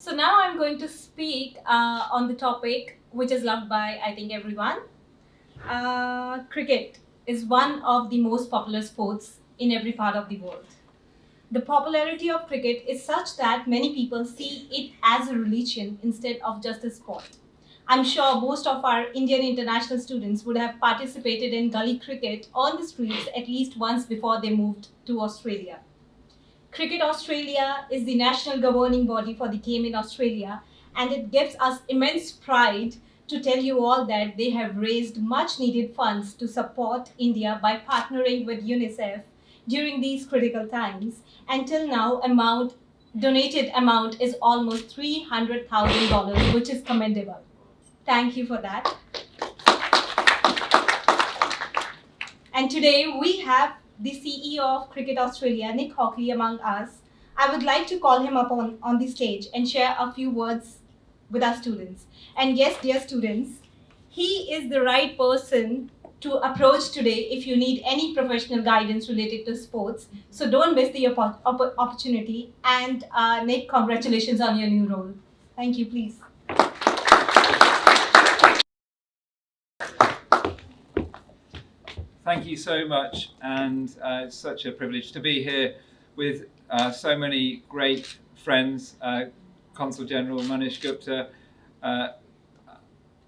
So now I'm going to speak on the topic which is loved by, I think, everyone. Cricket is one of the most popular sports in every part of the world. The popularity of cricket is such that many people see it as a religion instead of just a sport. I'm sure most of our Indian international students would have participated in gully cricket on the streets at least once before they moved to Australia. Cricket Australia is the national governing body for the game in Australia, and it gives us immense pride to tell you all that they have raised much needed funds to support India by partnering with UNICEF during these critical times. Until now, donated amount is almost $300,000, which is commendable. Thank you for that. And today we have the CEO of Cricket Australia, Nick Hockley, among us. I would like to call him up on the stage and share a few words with our students. And yes, dear students, he is the right person to approach today if you need any professional guidance related to sports. So don't miss the opportunity. And Nick, congratulations on your new role. Thank you, please. Thank you so much, and it's such a privilege to be here with so many great friends, Consul General Manish, Gupta,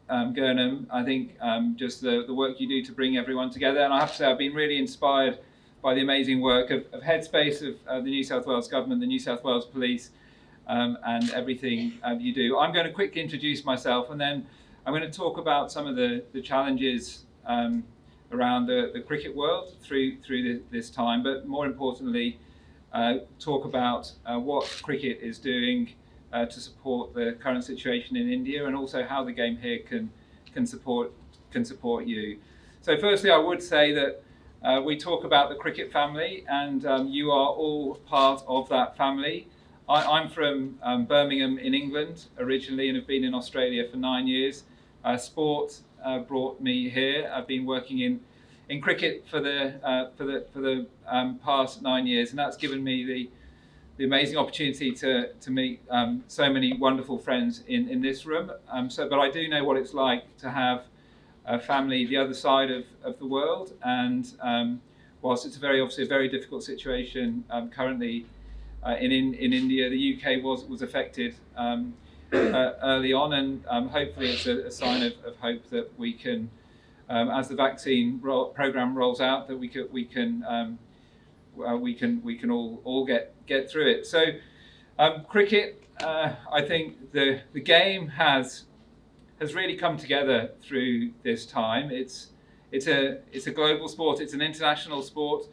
Gurnam. I think just the work you do to bring everyone together, and I have to say I've been really inspired by the amazing work of Headspace, of the New South Wales Government, the New South Wales Police, and everything you do. I'm going to quickly introduce myself, and then I'm going to talk about some of the challenges around the cricket world through this time, but more importantly, talk about what cricket is doing to support the current situation in India, and also how the game here can support you. So, firstly, I would say that we talk about the cricket family, and you are all part of that family. I'm from Birmingham in England originally, and have been in Australia for 9 years. Sport brought me here. I've been working in cricket for the past 9 years, and that's given me the amazing opportunity to meet so many wonderful friends in this room. But I do know what it's like to have a family the other side of the world, and whilst it's obviously a very difficult situation currently in India, the UK was affected early on, and hopefully it's a sign of hope that we can, as the vaccine program rolls out, that we can all get through it. So cricket, I think the game has really come together through this time. It's a global sport. It's an international sport,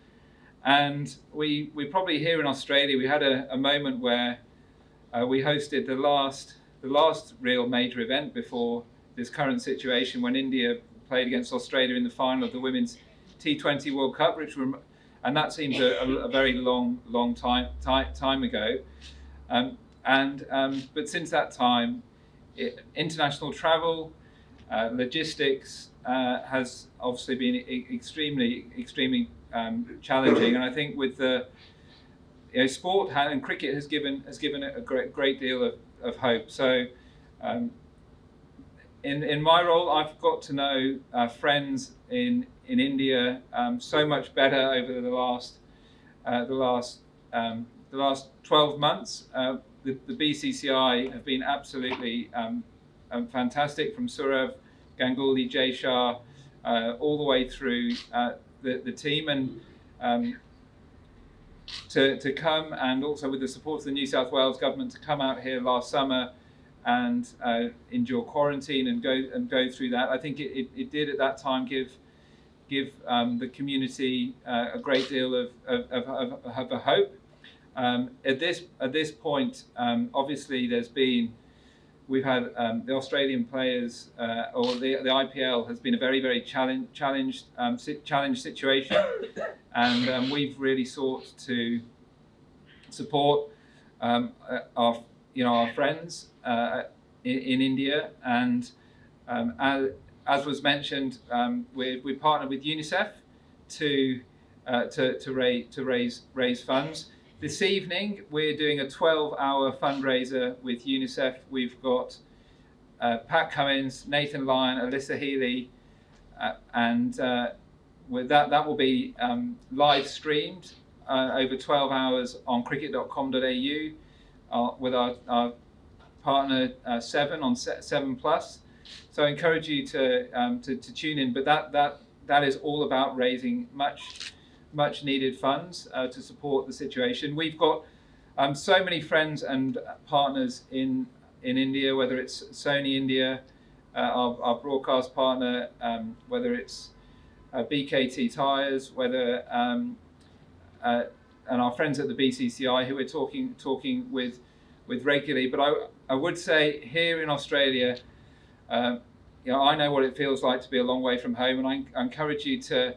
and we probably here in Australia we had a moment where we hosted the last real major event before this current situation, when India played against Australia in the final of the Women's T20 World Cup, and that seems a very long time ago. But since that time, international travel, logistics has obviously been extremely challenging, and I think with the sport and cricket has given a great deal of hope. So in my role, I've got to know friends in India so much better over the last 12 months. The BCCI have been absolutely fantastic, from Surav, Ganguly, Jay Shah, all the way through the team, and to come, and also with the support of the New South Wales Government, to come out here last summer and endure quarantine and go through that. I think it did at that time give the community a great deal of hope. At this point, obviously we've had the Australian players, or the IPL has been a very challenged situation, and we've really sought to support our friends in India, and as was mentioned, we partnered with UNICEF to raise funds. This evening, we're doing a 12-hour fundraiser with UNICEF. We've got Pat Cummins, Nathan Lyon, Alyssa Healy, and with that will be live streamed over 12 hours on cricket.com.au with our partner Seven on 7 Plus. So I encourage you to tune in. But that is all about raising much needed funds to support the situation. We've got so many friends and partners in India, whether it's Sony India, our broadcast partner, whether it's BKT Tires, whether and our friends at the BCCI who we're talking with regularly. But I would say here in Australia, I know what it feels like to be a long way from home, and I encourage you to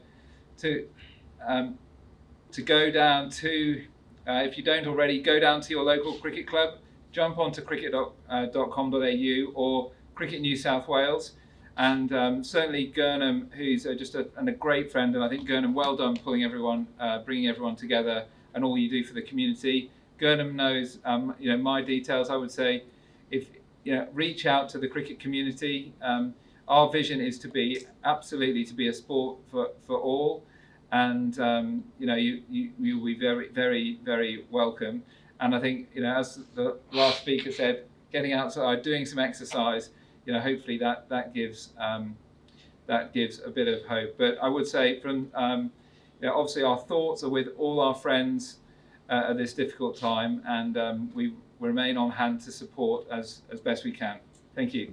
go down to, if you don't already, go down to your local cricket club, jump onto cricket.com.au or Cricket New South Wales, and certainly Gurnam, who's just a great friend, and I think Gurnam, well done bringing everyone together and all you do for the community. Gurnam knows, my details. I would say, if reach out to the cricket community. Our vision is to be a sport for all, and you'll be very, very, very welcome. And I think as the last speaker said, getting outside, doing some exercise, hopefully that gives a bit of hope. But I would say from obviously our thoughts are with all our friends at this difficult time, and we remain on hand to support as best we can. Thank you.